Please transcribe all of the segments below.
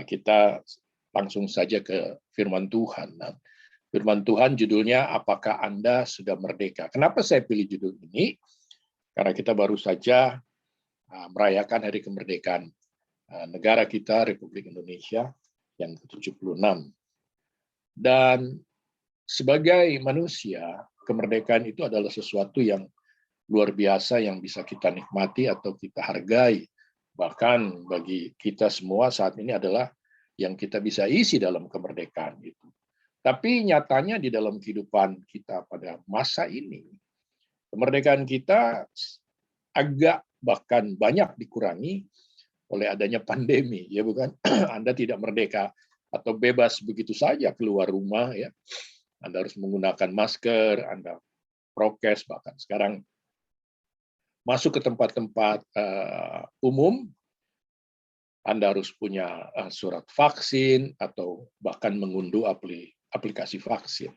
kita langsung saja ke firman Tuhan. Nah, firman Tuhan judulnya, apakah Anda sudah merdeka? Kenapa saya pilih judul ini? Karena kita baru saja merayakan hari kemerdekaan negara kita, Republik Indonesia, yang ke-76. Dan sebagai manusia, kemerdekaan itu adalah sesuatu yang luar biasa yang bisa kita nikmati atau kita hargai. Bahkan bagi kita semua saat ini adalah yang kita bisa isi dalam kemerdekaan itu. Tapi nyatanya di dalam kehidupan kita pada masa ini, kemerdekaan kita agak bahkan banyak dikurangi oleh adanya pandemi, ya bukan? Anda tidak merdeka atau bebas begitu saja keluar rumah, ya. Anda harus menggunakan masker, Anda prokes, bahkan sekarang masuk ke tempat-tempat umum, Anda harus punya surat vaksin atau bahkan mengunduh aplikasi vaksin.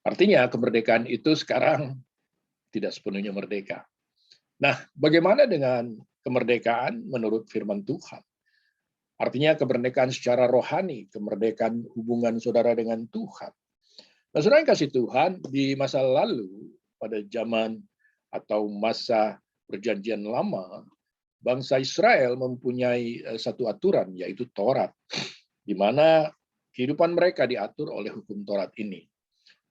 Artinya kemerdekaan itu sekarang tidak sepenuhnya merdeka. Nah, bagaimana dengan kemerdekaan menurut firman Tuhan? Artinya kemerdekaan secara rohani, kemerdekaan hubungan saudara dengan Tuhan. Nah, saudara yang kasih Tuhan, di masa lalu, pada zaman atau masa Perjanjian Lama, bangsa Israel mempunyai satu aturan, yaitu Taurat, di mana kehidupan mereka diatur oleh hukum Taurat ini.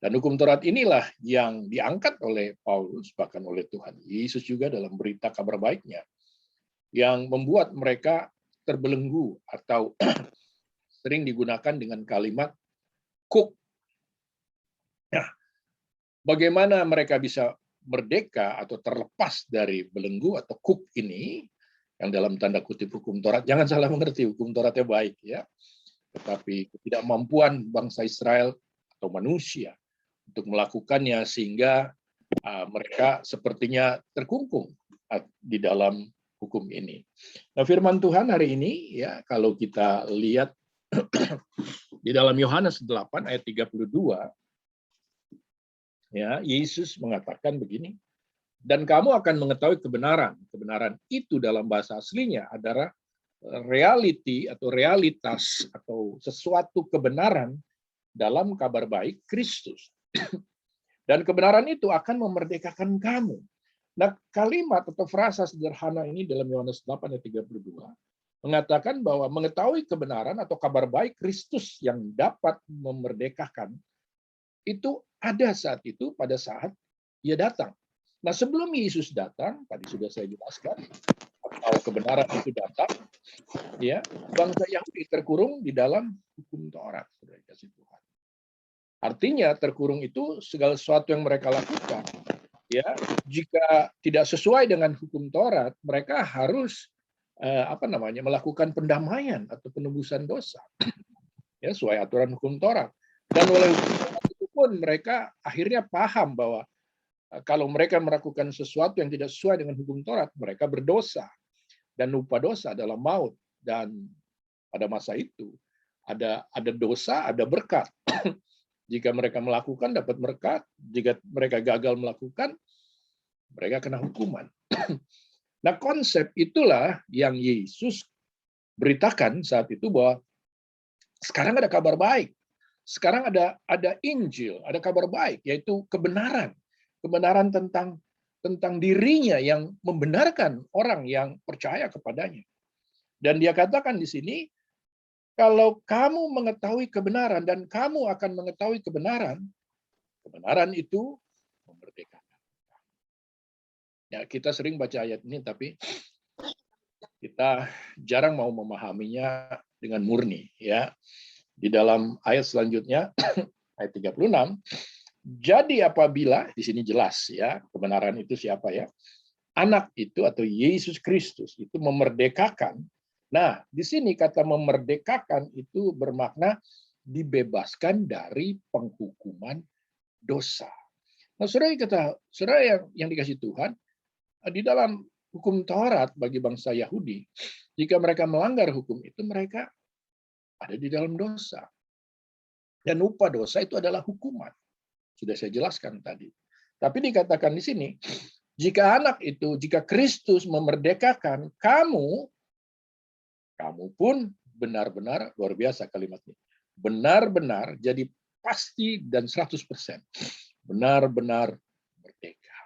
Dan hukum Taurat inilah yang diangkat oleh Paulus, bahkan oleh Tuhan Yesus juga dalam berita kabar baiknya, yang membuat mereka terbelenggu atau sering digunakan dengan kalimat kuk. Nah, bagaimana mereka bisa merdeka atau terlepas dari belenggu atau kuk ini, yang dalam tanda kutip hukum Taurat, jangan salah mengerti, hukum Tauratnya baik, ya, tetapi ketidakmampuan bangsa Israel atau manusia untuk melakukannya sehingga mereka sepertinya terkungkung di dalam hukum ini. Nah, firman Tuhan hari ini, ya, kalau kita lihat di dalam Yohanes 8 ayat 32, ya, Yesus mengatakan begini, dan kamu akan mengetahui kebenaran. Kebenaran itu dalam bahasa aslinya adalah reality atau realitas atau sesuatu kebenaran dalam kabar baik Kristus. Dan kebenaran itu akan memerdekakan kamu. Nah, kalimat atau frasa sederhana ini dalam Yohanes 8 ayat 32 mengatakan bahwa mengetahui kebenaran atau kabar baik Kristus yang dapat memerdekakan itu ada saat itu pada saat ia datang. Nah, sebelum Yesus datang, tadi sudah saya jelaskan, kalau kebenaran itu datang, ya, bangsa Yahudi terkurung di dalam hukum Taurat, saudara kasih Tuhan. Artinya terkurung itu segala sesuatu yang mereka lakukan, ya, jika tidak sesuai dengan hukum Taurat, mereka harus melakukan pendamaian atau penebusan dosa, ya, sesuai aturan hukum Taurat. Dan oleh hukum Taurat itu pun mereka akhirnya paham bahwa kalau mereka melakukan sesuatu yang tidak sesuai dengan hukum Taurat, mereka berdosa. Dan upah dosa adalah maut. Dan pada masa itu ada dosa, ada berkat. Jika mereka melakukan, dapat berkat. Jika mereka gagal melakukan, mereka kena hukuman. Nah, konsep itulah yang Yesus beritakan saat itu, bahwa sekarang ada kabar baik. Sekarang ada Injil, ada kabar baik, yaitu kebenaran. Kebenaran tentang dirinya yang membenarkan orang yang percaya kepadanya. Dan dia katakan di sini, kalau kamu mengetahui kebenaran dan kamu akan mengetahui kebenaran, kebenaran itu memerdekakan. Ya, kita sering baca ayat ini, tapi kita jarang mau memahaminya dengan murni. Ya, di dalam ayat selanjutnya, ayat 36, jadi apabila, di sini jelas, ya, kebenaran itu siapa, ya? Anak itu atau Yesus Kristus itu memerdekakan. Nah, di sini kata memerdekakan itu bermakna dibebaskan dari penghukuman dosa. Nah, saudara yang dikasih Tuhan, di dalam hukum Taurat bagi bangsa Yahudi, jika mereka melanggar hukum itu, mereka ada di dalam dosa. Dan upah dosa itu adalah hukuman. Sudah saya jelaskan tadi. Tapi dikatakan di sini, jika Kristus memerdekakan kamu pun benar-benar luar biasa kalimat ini. Benar-benar jadi pasti dan 100%. Benar-benar merdeka.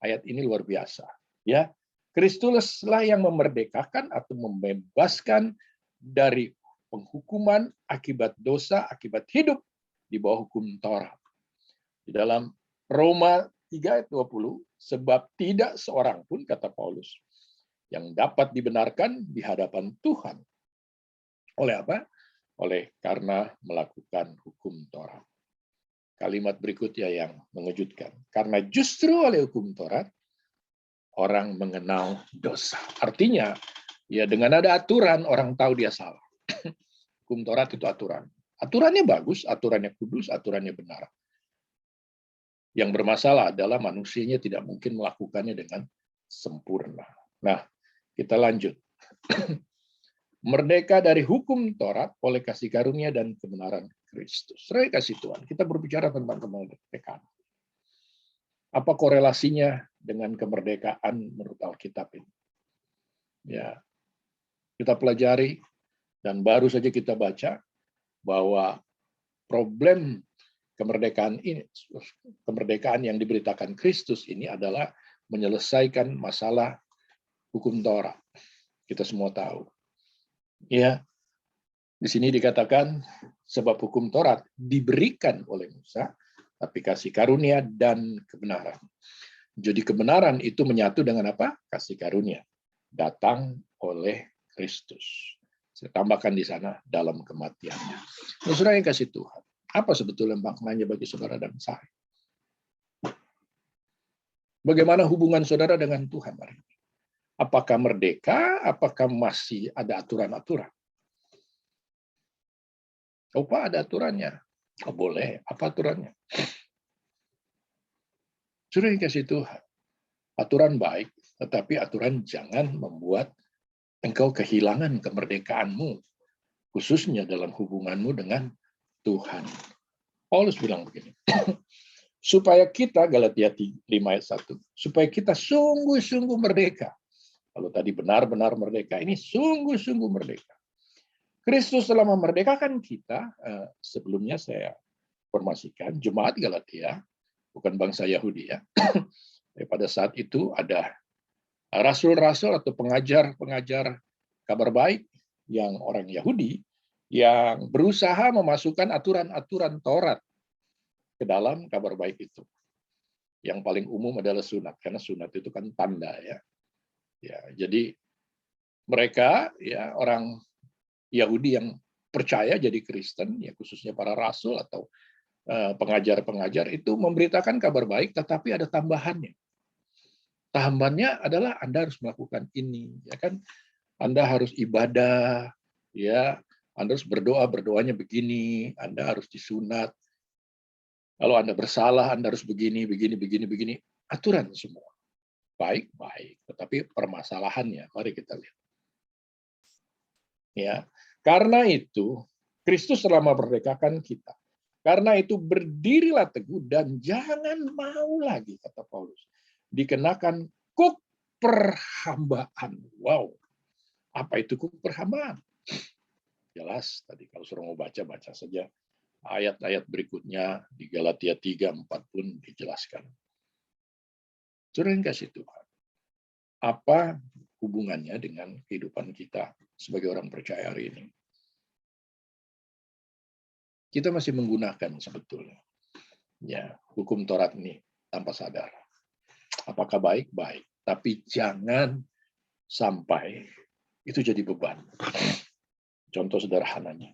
Ayat ini luar biasa. Ya, Kristuslah yang memerdekakan atau membebaskan dari penghukuman akibat dosa, akibat hidup di bawah hukum Taurat. Di dalam Roma 3 ayat 20, sebab tidak seorang pun, kata Paulus, yang dapat dibenarkan di hadapan Tuhan. Oleh apa? Oleh karena melakukan hukum Taurat. Kalimat berikutnya yang mengejutkan. Karena justru oleh hukum Taurat, orang mengenal dosa. Artinya, ya dengan ada aturan, orang tahu dia salah. Hukum Taurat itu aturan. Aturannya bagus, aturannya kudus, aturannya benar. Yang bermasalah adalah manusianya tidak mungkin melakukannya dengan sempurna. Nah, kita lanjut. Merdeka dari hukum Taurat oleh kasih karunia dan kebenaran Kristus. Saya kasih Tuhan, kita berbicara tentang kemerdekaan. Apa korelasinya dengan kemerdekaan menurut Alkitab ini? Ya, kita pelajari dan baru saja kita baca bahwa problem kemerdekaan yang diberitakan Kristus ini adalah menyelesaikan masalah hukum Taurat. Kita semua tahu. Ya, di sini dikatakan sebab hukum Taurat diberikan oleh Musa, tapi kasih karunia dan kebenaran. Jadi kebenaran itu menyatu dengan apa? Kasih karunia. Datang oleh Kristus. Saya tambahkan di sana dalam kematiannya. Saudara yang kasih Tuhan. Apa sebetulnya maknanya bagi saudara dan saya? Bagaimana hubungan saudara dengan Tuhan hari ini? Apakah merdeka? Apakah masih ada aturan-aturan? Oh, Pak, ada aturannya. Oh, boleh. Apa aturannya? Sudah dikasih Tuhan. Aturan baik, tetapi aturan jangan membuat engkau kehilangan kemerdekaanmu, khususnya dalam hubunganmu dengan Tuhan. Paulus bilang begini, supaya kita, Galatia 5 ayat 1, supaya kita sungguh-sungguh merdeka. Kalau tadi benar-benar merdeka, ini sungguh-sungguh merdeka. Kristus telah memerdekakan kita, sebelumnya saya informasikan, jemaat Galatia, bukan bangsa Yahudi ya. Pada saat itu ada rasul-rasul atau pengajar-pengajar kabar baik yang orang Yahudi, yang berusaha memasukkan aturan-aturan Taurat ke dalam kabar baik itu. Yang paling umum adalah sunat, karena sunat itu kan tanda ya. Ya, jadi mereka ya orang Yahudi yang percaya jadi Kristen, ya khususnya para rasul atau pengajar-pengajar itu memberitakan kabar baik, tetapi ada tambahannya. Tambahannya adalah Anda harus melakukan ini, ya kan? Anda harus ibadah, ya. Anda harus berdoa, berdoanya begini, Anda harus disunat. Kalau Anda bersalah, Anda harus begini, begini, begini, begini. Aturan semua. Baik, baik. Tetapi permasalahannya, mari kita lihat. Ya, karena itu, Kristus telah memerdekakan kita. Karena itu berdirilah teguh dan jangan mau lagi, kata Paulus, dikenakan kuk perhambaan. Wow, apa itu kuk perhambaan? Jelas, tadi kalau suruh mau baca saja. Ayat-ayat berikutnya di Galatia 3:4 pun dijelaskan. Saudara yang kasih Tuhan, apa hubungannya dengan kehidupan kita sebagai orang percaya hari ini? Kita masih menggunakan sebetulnya ya hukum Taurat ini tanpa sadar. Apakah baik? Baik. Tapi jangan sampai itu jadi beban. Contoh sederhananya.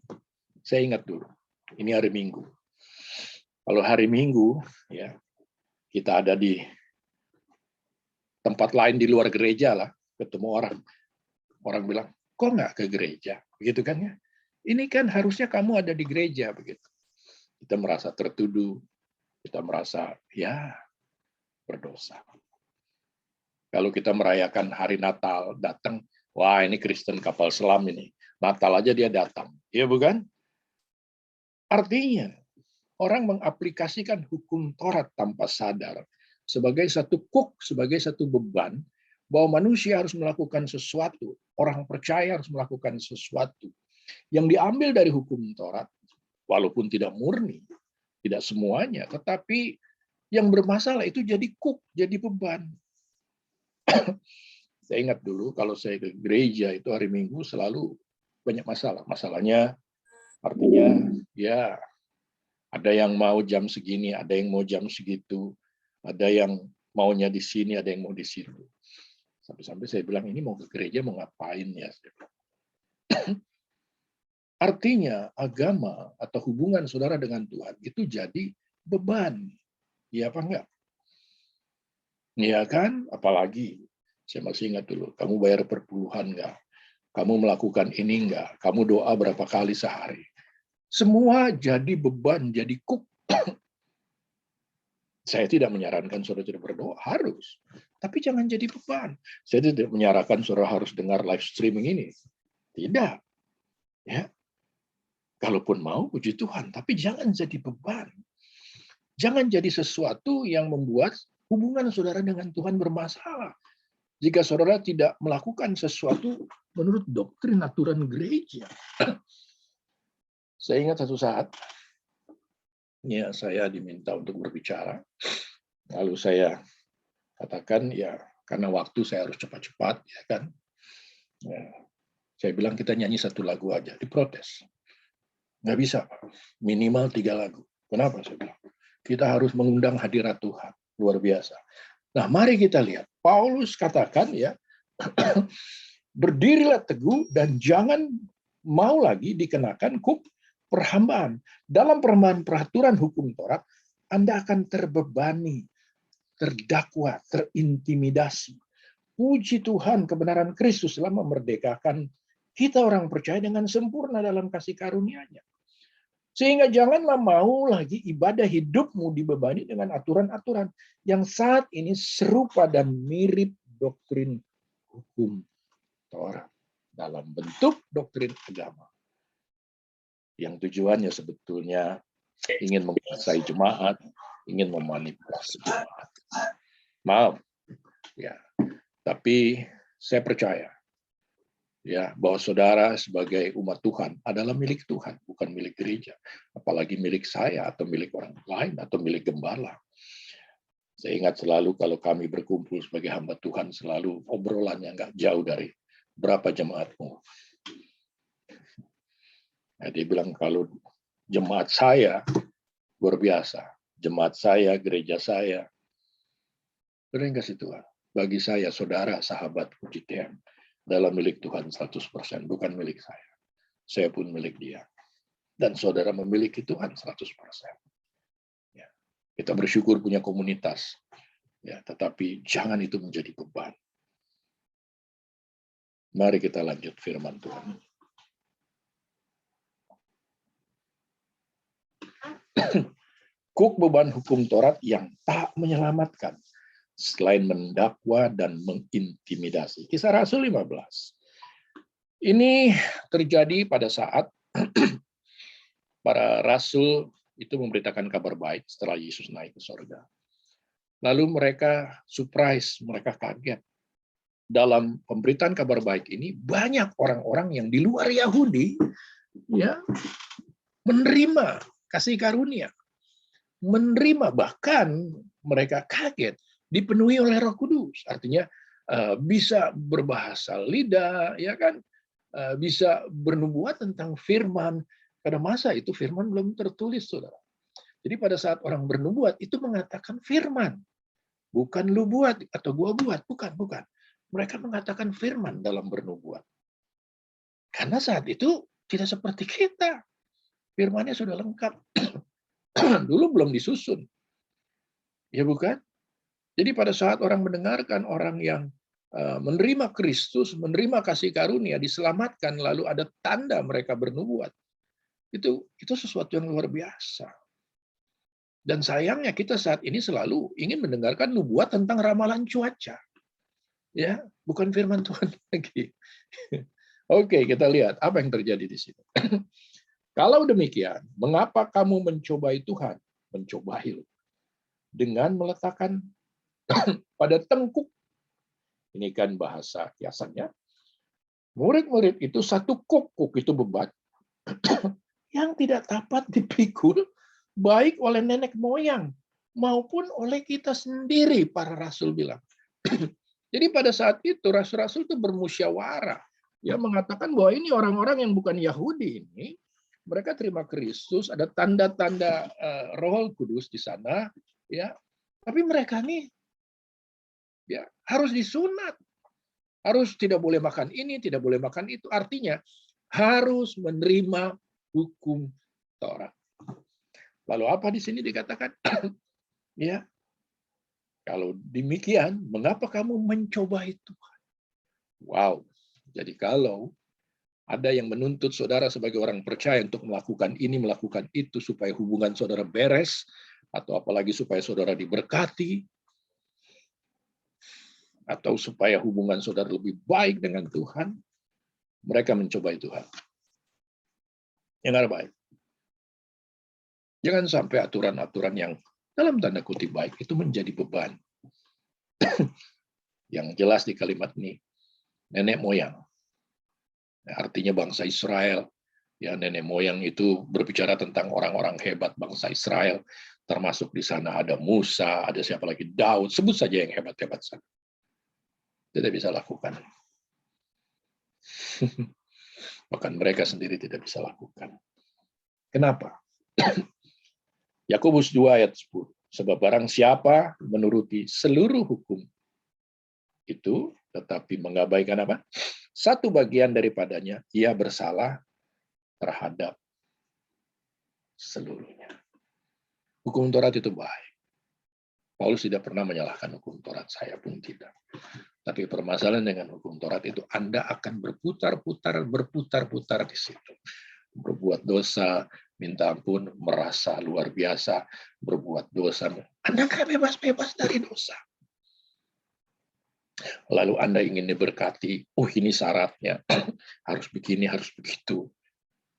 Saya ingat dulu, ini hari Minggu. Kalau hari Minggu, ya kita ada di tempat lain di luar gereja lah, ketemu orang. Orang bilang, kok nggak ke gereja? Begitu kan ya? Ini kan harusnya kamu ada di gereja. Begitu. Kita merasa tertuduh, kita merasa, ya, berdosa. Kalau kita merayakan hari Natal, datang, wah ini Kristen kapal selam ini. Natal aja dia datang. Ya bukan? Artinya, orang mengaplikasikan hukum Taurat tanpa sadar sebagai satu kuk, sebagai satu beban, bahwa manusia harus melakukan sesuatu, orang percaya harus melakukan sesuatu yang diambil dari hukum Taurat, walaupun tidak murni, tidak semuanya, tetapi yang bermasalah itu jadi jadi beban. Saya ingat dulu kalau saya ke gereja itu hari Minggu selalu banyak masalah. Masalahnya artinya ya ada yang mau jam segini, ada yang mau jam segitu, ada yang maunya di sini, ada yang mau di situ. Sampai-sampai saya bilang, ini mau ke gereja mau ngapain ya? Artinya agama atau hubungan saudara dengan Tuhan itu jadi beban. Iya apa enggak? Iya kan? Apalagi saya masih ingat dulu, kamu bayar perpuluhan enggak? Kamu melakukan ini enggak? Kamu doa berapa kali sehari? Semua jadi beban, jadi kuk. Saya tidak menyarankan saudara tidak berdoa, harus. Tapi jangan jadi beban. Saya tidak menyarankan saudara harus dengar live streaming ini. Tidak. Ya. Kalaupun mau, puji Tuhan. Tapi jangan jadi beban. Jangan jadi sesuatu yang membuat hubungan saudara dengan Tuhan bermasalah. Jika saudara tidak melakukan sesuatu menurut doktrin aturan gereja. Saya ingat satu saat, ya saya diminta untuk berbicara. Lalu saya katakan, ya karena waktu saya harus cepat-cepat, ya kan. Ya, saya bilang kita nyanyi satu lagu aja, diprotes. Nggak bisa, minimal 3 lagu. Kenapa saya bilang? Kita harus mengundang hadirat Tuhan, luar biasa. Nah, mari kita lihat. Paulus katakan ya, berdirilah teguh dan jangan mau lagi dikenakan kuk perhambaan. Dalam peraturan hukum Taurat, Anda akan terbebani, terdakwa, terintimidasi. Puji Tuhan, kebenaran Kristus telah memerdekakan kita orang percaya dengan sempurna dalam kasih karunia-Nya. Sehingga janganlah mau lagi ibadah hidupmu dibebani dengan aturan-aturan yang saat ini serupa dan mirip doktrin hukum Taurat dalam bentuk doktrin agama. Yang tujuannya sebetulnya ingin menguasai jemaat, ingin memanipulasi jemaat. Maaf, ya. Tapi saya percaya ya bahwa saudara sebagai umat Tuhan adalah milik Tuhan, bukan milik gereja, apalagi milik saya atau milik orang lain atau milik gembala. Saya ingat selalu kalau kami berkumpul sebagai hamba Tuhan, selalu obrolannya nggak jauh dari berapa jemaatmu. Nah, dia bilang kalau jemaat saya luar biasa, jemaat saya, gereja saya, terus kasih Tuhan. Bagi saya, saudara, sahabat, GTM, dalam milik Tuhan 100%, bukan milik saya. Saya pun milik Dia. Dan saudara memiliki Tuhan 100%. Ya. Kita bersyukur punya komunitas. Ya, tetapi jangan itu menjadi beban. Mari kita lanjut firman Tuhan. Kuk beban hukum Taurat yang tak menyelamatkan selain mendakwa dan mengintimidasi. Kisah Rasul 15. Ini terjadi pada saat para rasul itu memberitakan kabar baik setelah Yesus naik ke surga. Lalu mereka surprise, mereka kaget. Dalam pemberitaan kabar baik ini banyak orang-orang yang di luar Yahudi ya menerima kasih karunia. Menerima, bahkan mereka kaget dipenuhi oleh Roh Kudus, artinya bisa berbahasa lidah, ya kan, bisa bernubuat tentang firman. Pada masa itu firman belum tertulis, saudara. Jadi pada saat orang bernubuat itu mengatakan firman, bukan lu buat atau gua buat, bukan. Mereka mengatakan firman dalam bernubuat. Karena saat itu tidak seperti kita, firmannya sudah lengkap. Dulu belum disusun, ya bukan? Jadi pada saat orang mendengarkan orang yang menerima Kristus, menerima kasih karunia, diselamatkan, lalu ada tanda mereka bernubuat, itu sesuatu yang luar biasa. Dan sayangnya kita saat ini selalu ingin mendengarkan nubuat tentang ramalan cuaca, ya, bukan firman Tuhan lagi. Oke, kita lihat apa yang terjadi di sini. Kalau demikian, mengapa kamu mencobai Tuhan? Mencobai dengan meletakkan pada tengkuk Ini kan bahasa kiasannya. Murid-murid itu satu kok itu beban yang tidak dapat dipikul baik oleh nenek moyang maupun oleh kita sendiri, para rasul bilang. Jadi pada saat itu rasul-rasul itu bermusyawarah, ya, mengatakan bahwa ini orang-orang yang bukan Yahudi ini, mereka terima Kristus, ada tanda-tanda Roh Kudus di sana, ya. Tapi mereka nih, ya, harus disunat, harus tidak boleh makan ini, tidak boleh makan itu. Artinya harus menerima hukum Taurat. Lalu apa di sini dikatakan? Ya, kalau demikian, mengapa kamu mencobai Tuhan? Wow. Jadi kalau ada yang menuntut saudara sebagai orang percaya untuk melakukan ini, melakukan itu, supaya hubungan saudara beres, atau apalagi supaya saudara diberkati, atau supaya hubungan saudara lebih baik dengan Tuhan, mereka mencobai Tuhan. Yang tidak baik. Jangan sampai aturan-aturan yang dalam tanda kutip baik itu menjadi beban. Yang jelas di kalimat ini, nenek moyang. Artinya bangsa Israel. Ya, nenek moyang itu berbicara tentang orang-orang hebat bangsa Israel. Termasuk di sana ada Musa, ada siapa lagi, Daud. Sebut saja yang hebat-hebat sana. Tidak bisa lakukan. Bahkan mereka sendiri tidak bisa lakukan. Kenapa? Yakobus 2 ayat 10. Sebab barang siapa menuruti seluruh hukum itu, tetapi mengabaikan apa? Satu bagian daripadanya, ia bersalah terhadap seluruhnya. Hukum Taurat itu baik. Paulus tidak pernah menyalahkan hukum Taurat, saya pun tidak. Tapi permasalahan dengan hukum Taurat itu, Anda akan berputar-putar di situ. Berbuat dosa, minta ampun, merasa luar biasa, berbuat dosa. Anda nggak bebas-bebas dari dosa. Lalu Anda ingin diberkati, oh ini syaratnya, harus begini, harus begitu.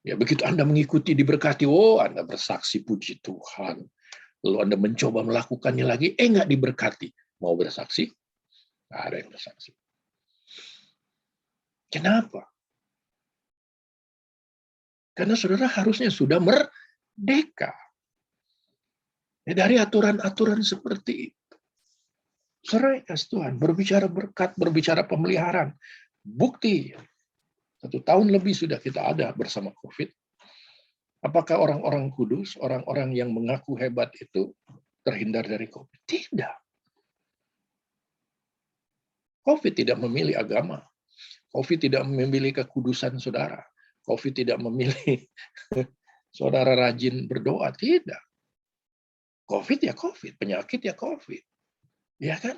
Ya, begitu Anda mengikuti diberkati, oh Anda bersaksi puji Tuhan. Lalu Anda mencoba melakukannya lagi, nggak diberkati. Mau bersaksi? Nggak ada yang bersaksi. Kenapa? Karena saudara harusnya sudah merdeka dari aturan-aturan seperti itu. Saudara kasih Tuhan, berbicara berkat, berbicara pemeliharaan. Bukti, 1 tahun lebih sudah kita ada bersama COVID. Apakah orang-orang kudus, orang-orang yang mengaku hebat itu terhindar dari COVID? Tidak. COVID tidak memilih agama. COVID tidak memilih kekudusan saudara. COVID tidak memilih saudara rajin berdoa. Tidak. COVID ya COVID, penyakit ya COVID. Ya kan?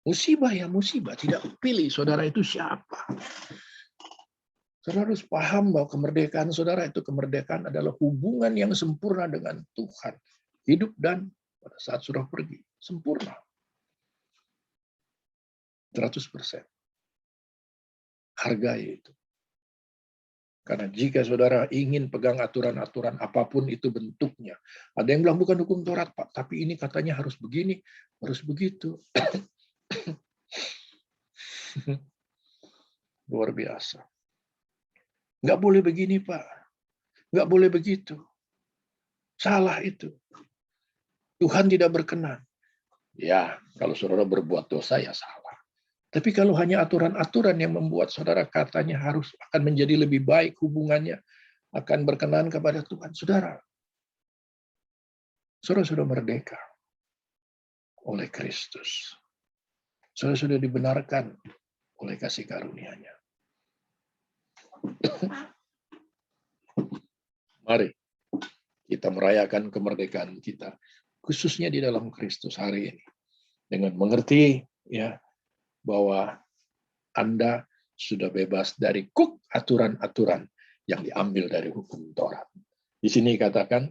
Musibah ya musibah, tidak pilih saudara itu siapa. Saudara harus paham bahwa kemerdekaan saudara itu, kemerdekaan adalah hubungan yang sempurna dengan Tuhan. Hidup dan pada saat sudah pergi, sempurna. 100%. Hargai itu. Karena jika saudara ingin pegang aturan-aturan apapun itu bentuknya. Ada yang bilang bukan hukum Taurat, Pak, tapi ini katanya harus begini, harus begitu. Luar biasa. Nggak boleh begini, Pak. Nggak boleh begitu. Salah itu. Tuhan tidak berkenan. Ya, kalau saudara berbuat dosa, ya salah. Tapi kalau hanya aturan-aturan yang membuat saudara katanya harus akan menjadi lebih baik hubungannya, akan berkenan kepada Tuhan. Saudara sudah merdeka oleh Kristus. Saudara sudah dibenarkan oleh kasih karunia-Nya. Mari kita merayakan kemerdekaan kita, khususnya di dalam Kristus hari ini, dengan mengerti ya bahwa Anda sudah bebas dari aturan-aturan yang diambil dari hukum Taurat. Di sini katakan,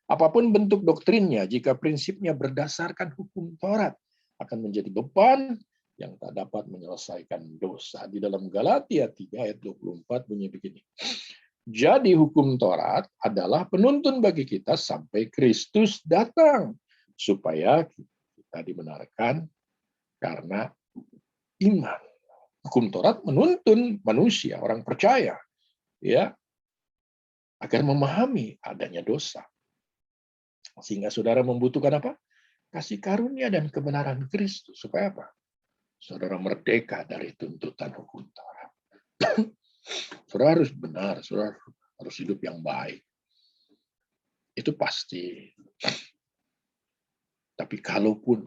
apapun bentuk doktrinnya, jika prinsipnya berdasarkan hukum Taurat, akan menjadi beban yang tak dapat menyelesaikan dosa. Di dalam Galatia 3 ayat 24 bunyi begini. Jadi hukum Taurat adalah penuntun bagi kita sampai Kristus datang, supaya kita dibenarkan karena iman. Hukum Taurat menuntun manusia, orang percaya, ya, agar memahami adanya dosa. Sehingga saudara membutuhkan apa? Kasih karunia dan kebenaran Kristus. Supaya apa? Saudara merdeka dari tuntutan hukum Taurat. Saudara harus benar, saudara harus hidup yang baik. Itu pasti. Tapi kalaupun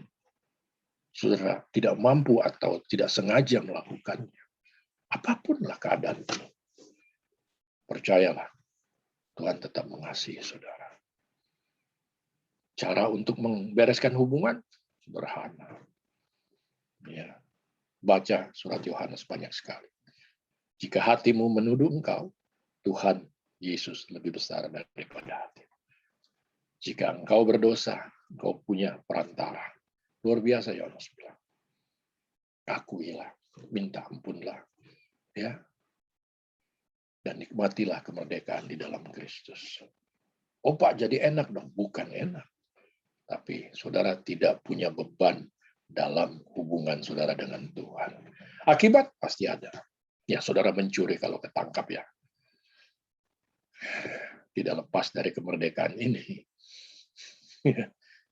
saudara tidak mampu atau tidak sengaja melakukannya, apapunlah keadaan ini, percayalah, Tuhan tetap mengasihi saudara. Cara untuk membereskan hubungan sederhana. Ya, baca surat Yohanes banyak sekali. Jika hatimu menuduh engkau, Tuhan Yesus lebih besar daripada hati. Jika engkau berdosa, engkau punya perantara. Luar biasa Yohanes bilang. Akuilah, minta ampunlah, ya, dan nikmatilah kemerdekaan di dalam Kristus. Oh Pak, jadi enak dong? Bukan enak. Tapi saudara tidak punya beban dalam hubungan saudara dengan Tuhan. Akibat pasti ada. Ya, saudara mencuri kalau ketangkap ya. Tidak lepas dari kemerdekaan ini.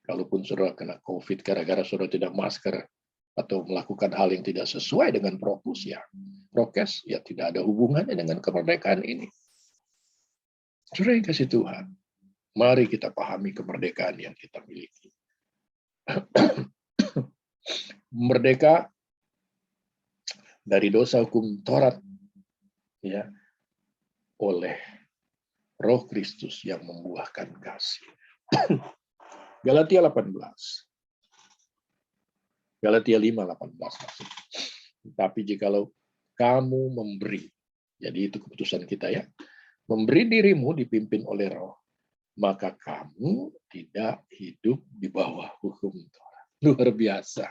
Kalaupun saudara kena COVID gara-gara saudara tidak masker atau melakukan hal yang tidak sesuai dengan prokes ya tidak ada hubungannya dengan kemerdekaan ini. Saudara yang kasih Tuhan, mari kita pahami kemerdekaan yang kita miliki. Merdeka dari dosa hukum Taurat, ya, oleh Roh Kristus yang membuahkan kasih. Galatia 18. Galatia 5:18 maksudnya. Tapi jikalau kamu memberi, jadi itu keputusan kita ya, memberi dirimu dipimpin oleh Roh, maka kamu tidak hidup di bawah hukum Taurat. Luar biasa.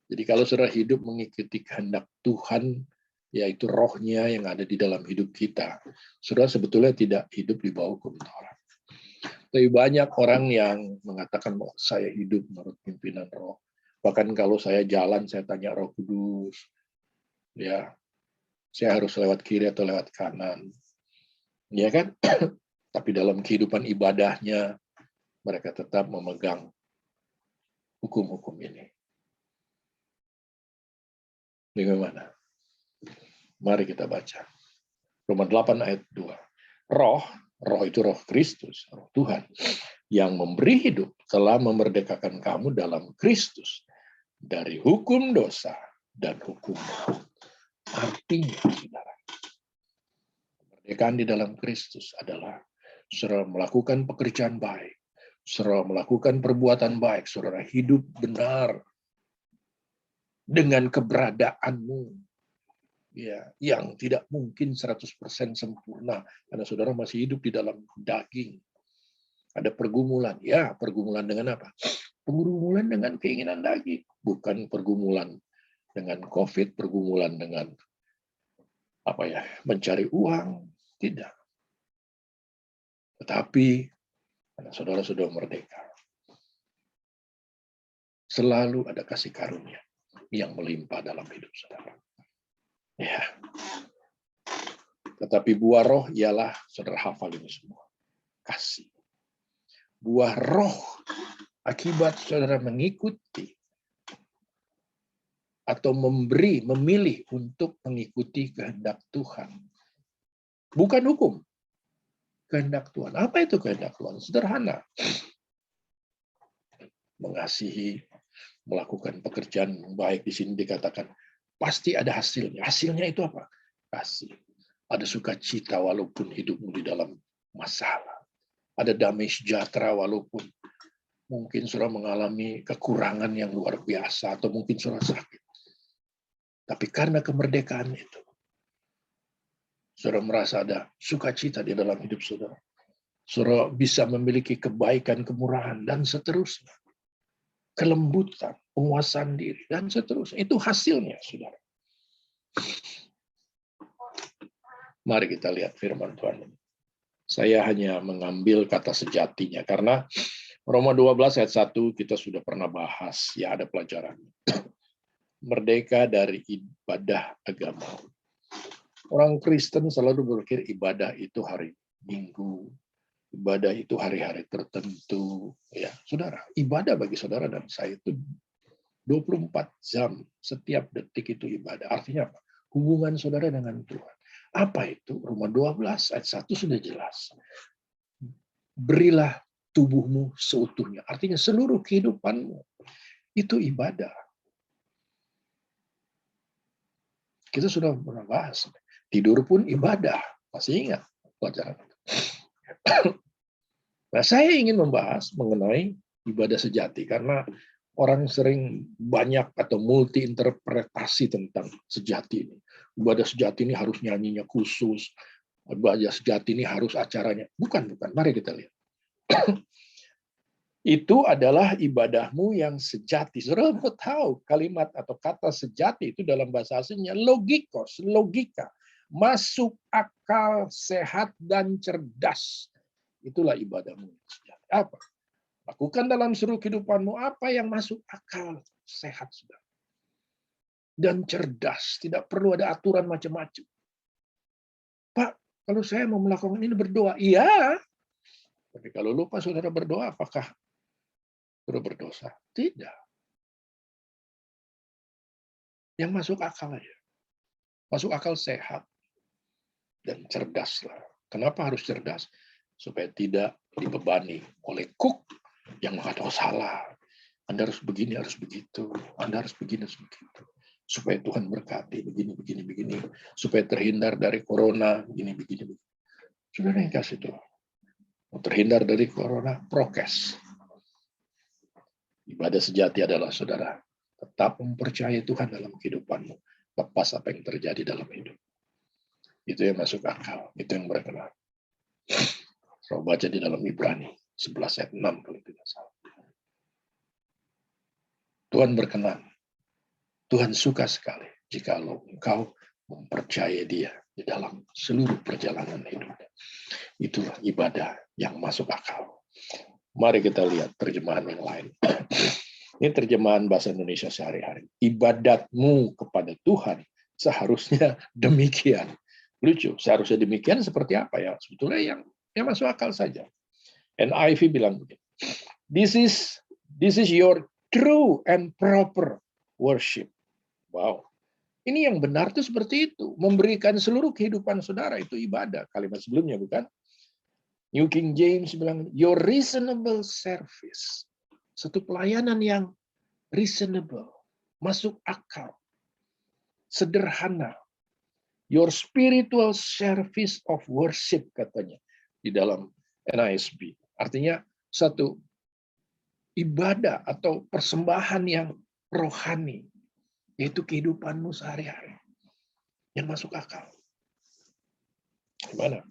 Jadi kalau saudara hidup mengikuti kehendak Tuhan, yaitu rohnya yang ada di dalam hidup kita, saudara sebetulnya tidak hidup di bawah hukum Taurat. Tapi banyak orang yang mengatakan bahwa saya hidup menurut pimpinan roh. Bahkan kalau saya jalan, saya tanya Roh Kudus, ya, saya harus lewat kiri atau lewat kanan, ya kan? Tapi dalam kehidupan ibadahnya, mereka tetap memegang hukum-hukum ini. Bagaimana? Mari kita baca. Roma 8 ayat 2. Roh itu roh Kristus, roh Tuhan, yang memberi hidup telah memerdekakan kamu dalam Kristus dari hukum dosa dan hukum maut. Artinya, saudara, kemerdekaan di dalam Kristus adalah saudara melakukan pekerjaan baik, saudara melakukan perbuatan baik, saudara hidup benar dengan keberadaanmu, ya, yang tidak mungkin 100% sempurna karena saudara masih hidup di dalam daging. Ada pergumulan, ya, pergumulan dengan apa? Pergumulan dengan keinginan daging, bukan pergumulan dengan COVID, pergumulan dengan apa ya, mencari uang, tidak. Tetapi karena saudara sudah merdeka, selalu ada kasih karunia yang melimpah dalam hidup saudara. Ya. Tetapi buah roh ialah, saudara hafal ini semua, kasih. Buah roh akibat saudara mengikuti atau memberi, memilih untuk mengikuti kehendak Tuhan. Bukan hukum. Kehendak Tuhan. Apa itu kehendak Tuhan? Sederhana. Mengasihi, melakukan pekerjaan baik, di sini dikatakan pasti ada hasilnya. Hasilnya itu apa? Kasih. Ada sukacita walaupun hidupmu di dalam masalah. Ada damai sejahtera walaupun mungkin saudara mengalami kekurangan yang luar biasa atau mungkin saudara sakit. Tapi karena kemerdekaan itu, saudara merasa ada sukacita di dalam hidup saudara. Saudara bisa memiliki kebaikan, kemurahan, dan seterusnya. Kelembutan, penguasaan diri, dan seterusnya. Itu hasilnya, saudara. Mari kita lihat firman Tuhan. Saya hanya mengambil kata sejatinya, karena Roma 12 ayat 1 kita sudah pernah bahas, ya ada pelajaran. merdeka dari ibadah agama. Orang Kristen selalu berpikir ibadah itu hari Minggu, ibadah itu hari-hari tertentu. Ya, saudara, ibadah bagi saudara dan saya itu 24 jam, setiap detik itu ibadah. Artinya apa? Hubungan saudara dengan Tuhan. Apa itu? Roma 12 ayat 1 sudah jelas. Berilah tubuhmu seutuhnya. Artinya seluruh kehidupanmu itu ibadah. Kita sudah pernah bahas. Tidur pun ibadah. Masih ingat pelajaran itu. Nah, saya ingin membahas mengenai ibadah sejati karena orang sering banyak atau multi interpretasi tentang sejati ini. Ibadah sejati ini harus nyanyinya khusus. Ibadah sejati ini harus acaranya. Bukan. Mari kita lihat. Itu adalah ibadahmu yang sejati. Saudara mau tahu kalimat atau kata sejati itu dalam bahasa aslinya logikos, logika. Masuk akal, sehat, dan cerdas. Itulah ibadahmu yang sejati. Apa? Lakukan dalam seluruh kehidupanmu apa yang masuk akal, sehat, saudara. Dan cerdas. Tidak perlu ada aturan macam-macam. Pak, kalau saya mau melakukan ini berdoa. Iya. Tapi kalau lupa saudara berdoa, apakah saudara berdosa? Tidak. Yang masuk akal aja. Masuk akal sehat. Dan cerdaslah. Kenapa harus cerdas? Supaya tidak dibebani oleh kuk yang mengatakan salah. Anda harus begini, harus begitu. Anda harus begini, harus begitu. Supaya Tuhan berkati, begini. Supaya terhindar dari corona, begini. Saudara yang kasih Tuhan. Mau terhindar dari corona, prokes. Ibadah sejati adalah saudara tetap mempercayai Tuhan dalam kehidupanmu. Lepas apa yang terjadi dalam hidup. Itu yang masuk akal. Itu yang berkenan. Saya baca di dalam Ibrani 11 ayat 6 kalau tidak salah. Tuhan berkenan. Tuhan suka sekali jika engkau mempercayai Dia di dalam seluruh perjalanan hidup. Itulah ibadah yang masuk akal. Mari kita lihat terjemahan yang lain. Ini terjemahan bahasa Indonesia sehari-hari. Ibadatmu kepada Tuhan seharusnya demikian. Lucu, seharusnya demikian seperti apa ya? Sebetulnya yang masuk akal saja. NIV bilang begini. This is your true and proper worship. Wow. Ini yang benar itu seperti itu. Memberikan seluruh kehidupan saudara itu ibadah. Kalimat sebelumnya bukan? New King James bilang, your reasonable service. Satu pelayanan yang reasonable. Masuk akal. Sederhana. Your spiritual service of worship katanya. Di dalam NASB. Artinya satu ibadah atau persembahan yang rohani. Yaitu kehidupanmu sehari-hari. Yang masuk akal. Gimana?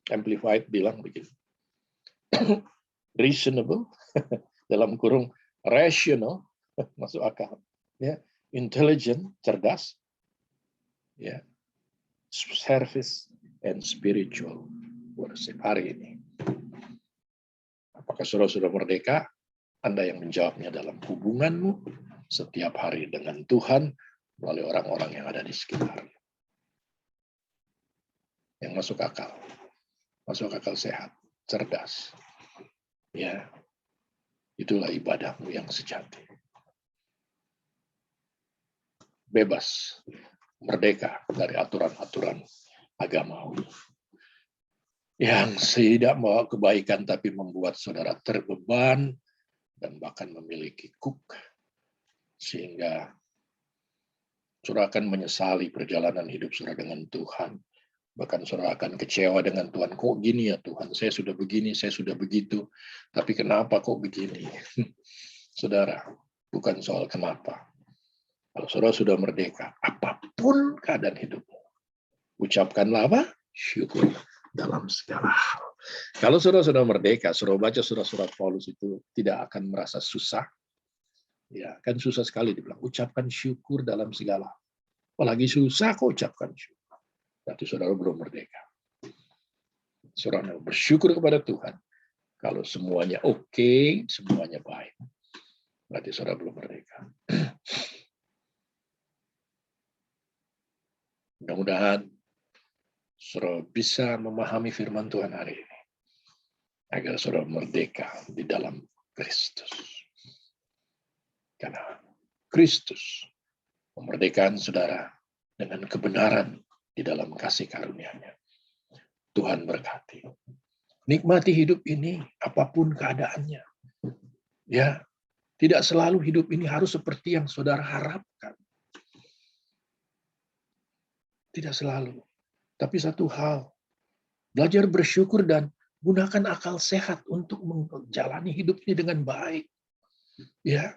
Amplified bilang begini. Reasonable, dalam kurung rational, masuk akal. Ya. Intelligent, cerdas. Ya. Service and spiritual worship hari ini. Apakah saudara sudah merdeka? Anda yang menjawabnya dalam hubunganmu setiap hari dengan Tuhan melalui orang-orang yang ada di sekitar. Yang masuk akal. Masuk akal sehat, cerdas. Ya. Itulah ibadahmu yang sejati. Bebas, merdeka dari aturan-aturan agamawi. Yang tidak membawa kebaikan tapi membuat saudara terbeban dan bahkan memiliki kuk. Sehingga saudara akan menyesali perjalanan hidup saudara dengan Tuhan. Bahkan saudara akan kecewa dengan Tuhan. Kok gini ya Tuhan, saya sudah begini, saya sudah begitu. Tapi kenapa kok begini? Saudara, bukan soal kenapa. Kalau saudara sudah merdeka, apapun keadaan hidupmu, ucapkanlah apa? Syukur dalam segala hal. Kalau saudara sudah merdeka, saudara baca surat-surat Paulus itu tidak akan merasa susah. Ya, kan susah sekali dibilang. Ucapkan syukur dalam segala hal. Apalagi susah kok ucapkan syukur. Berarti saudara belum merdeka. Saudara bersyukur kepada Tuhan. Kalau semuanya oke, semuanya baik. berarti saudara belum merdeka. Mudah-mudahan saudara bisa memahami firman Tuhan hari ini, agar saudara merdeka di dalam Kristus. Karena Kristus memerdekakan saudara dengan kebenaran di dalam kasih karunia-Nya. Tuhan berkati. Nikmati hidup ini apapun keadaannya. Ya, tidak selalu hidup ini harus seperti yang saudara harapkan. Tidak selalu. Tapi satu hal, belajar bersyukur dan gunakan akal sehat untuk menjalani hidup ini dengan baik. Ya,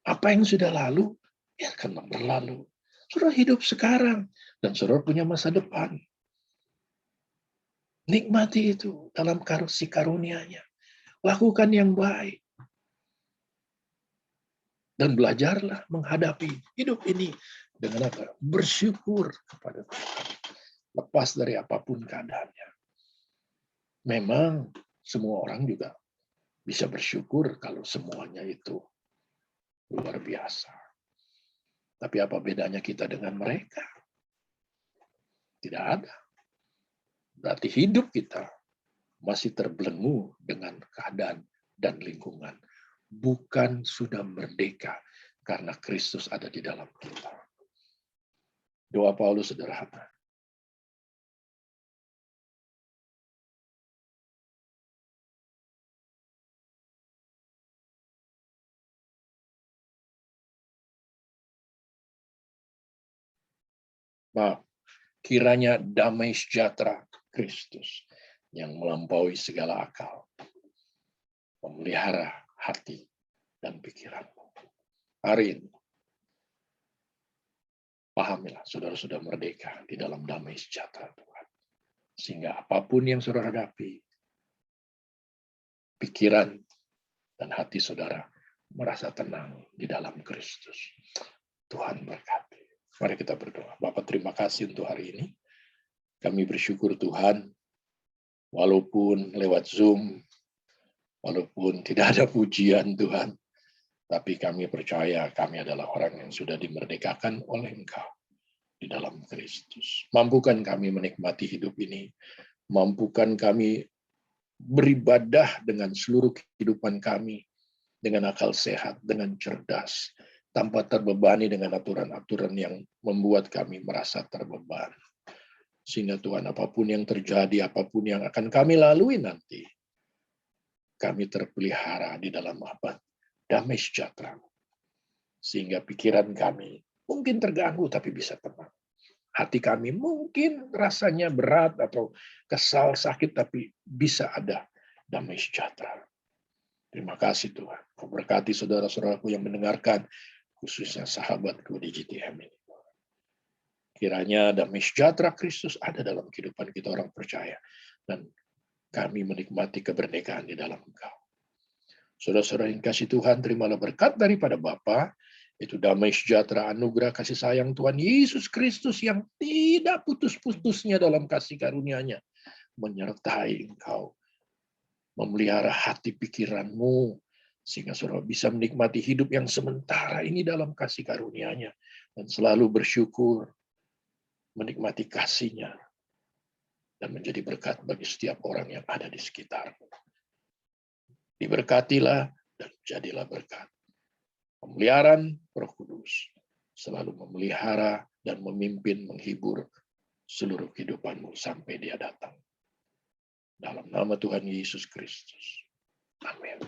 apa yang sudah lalu, ya akan berlalu. Saudara hidup sekarang, dan saudara punya masa depan. Nikmati itu dalam kasih karunia-Nya. Lakukan yang baik. Dan belajarlah menghadapi hidup ini dengan apa? Bersyukur kepada Tuhan. Lepas dari apapun keadaannya. Memang semua orang juga bisa bersyukur kalau semuanya itu luar biasa. Tapi apa bedanya kita dengan mereka? Tidak ada. Berarti hidup kita masih terbelenggu dengan keadaan dan lingkungan. Bukan sudah merdeka karena Kristus ada di dalam kita. Doa Paulus sederhana. Kiranya damai sejahtera Kristus yang melampaui segala akal memelihara hati dan pikiranmu. Hari ini, pahamilah saudara sudah merdeka di dalam damai sejahtera Tuhan. Sehingga apapun yang saudara hadapi, pikiran dan hati saudara merasa tenang di dalam Kristus. Tuhan berkati. Mari kita berdoa. Bapak, terima kasih untuk hari ini. Kami bersyukur Tuhan, walaupun lewat Zoom, walaupun tidak ada pujian Tuhan, tapi kami percaya kami adalah orang yang sudah dimerdekakan oleh Engkau di dalam Kristus. Mampukan kami menikmati hidup ini, mampukan kami beribadah dengan seluruh kehidupan kami, dengan akal sehat, dengan cerdas, tanpa terbebani dengan aturan-aturan yang membuat kami merasa terbeban. Sehingga Tuhan, apapun yang terjadi, apapun yang akan kami lalui nanti, kami terpelihara di dalam apa? Damai sejahtera. Sehingga pikiran kami mungkin terganggu, tapi bisa tenang. Hati kami mungkin rasanya berat atau kesal, sakit, tapi bisa ada damai sejahtera. Terima kasih Tuhan. Kau berkati saudara-saudaraku yang mendengarkan, khususnya sahabatku di GTM ini. Kiranya damai sejahtera Kristus ada dalam kehidupan kita orang percaya. Dan kami menikmati kemerdekaan di dalam Engkau. Saudara-saudara yang kasih Tuhan, terimalah berkat daripada Bapa, itu damai sejahtera, anugerah, kasih sayang Tuhan Yesus Kristus yang tidak putus-putusnya dalam kasih karunia-Nya, menyertai engkau, memelihara hati pikiranmu, sehingga saudara bisa menikmati hidup yang sementara ini dalam kasih karunia-Nya, dan selalu bersyukur, menikmati kasih-Nya, dan menjadi berkat bagi setiap orang yang ada di sekitarmu. Diberkatilah dan jadilah berkat. Pemeliharaan Roh Kudus selalu memelihara dan memimpin, menghibur seluruh kehidupanmu sampai Dia datang. Dalam nama Tuhan Yesus Kristus. Amin.